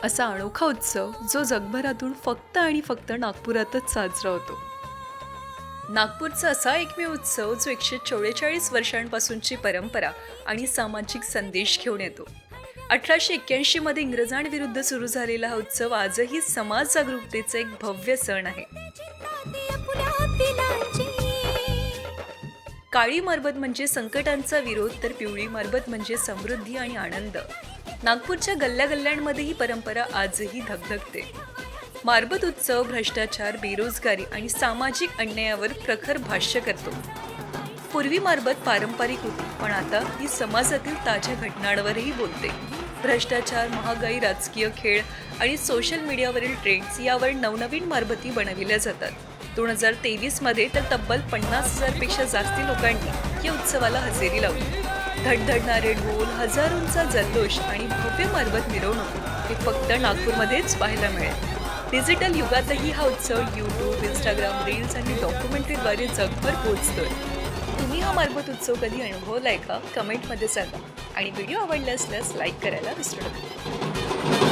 असा अनोखा उत्सव जो जगभरातून फक्त आणि फक्त नागपुरातच साजरा होतो. नागपूरचा असा एकमेव उत्सव जो 144 वर्षांपासूनची परंपरा आणि सामाजिक संदेश घेऊन येतो. 1881 मध्ये इंग्रजांविरुद्ध सुरू झालेला हा उत्सव आजही समाज जागरूकतेचा एक भव्य सण आहे. काळी मारबत म्हणजे संकटांचा विरोध, तर पिवळी मारबत म्हणजे समृद्धी आणि आनंद. नागपूरच्या गल्ल्या गल्ल्यांमध्ये ही परंपरा आजही धगधगते. मारबत उत्सव भ्रष्टाचार, बेरोजगारी आणि सामाजिक अन्यायावर प्रखर भाष्य करतो. पूर्वी मारबत पारंपरिक होती, पण आता ही समाजातील ताज्या घटनांवरही बोलते. भ्रष्टाचार, महागाई, राजकीय खेळ आणि सोशल मीडियावरील ट्रेंड्स यावर नवनवीन मारबती बनविल्या जातात. 2023 मध्ये तर तब्बल 50,000 पेक्षा जास्ती लोकांनी या उत्सवाला हजेरी लावली. धडधडणारे ढोल, हजारोंचा जल्लोष आणि भव्य मारबत मिरवणूक हे फक्त नागपूरमध्येच पाहायला मिळेल. डिजिटल युगातही हा उत्सव यूट्यूब, इंस्टाग्राम रील्स आणि डॉक्युमेंटरीद्वारे जगभर पोहोचतोय. तुम्ही हा मारबत उत्सव कधी अनुभवलाय का? कमेंटमध्ये सांगा आणि व्हिडिओ आवडला असल्यास लाईक करायला विसरू नका.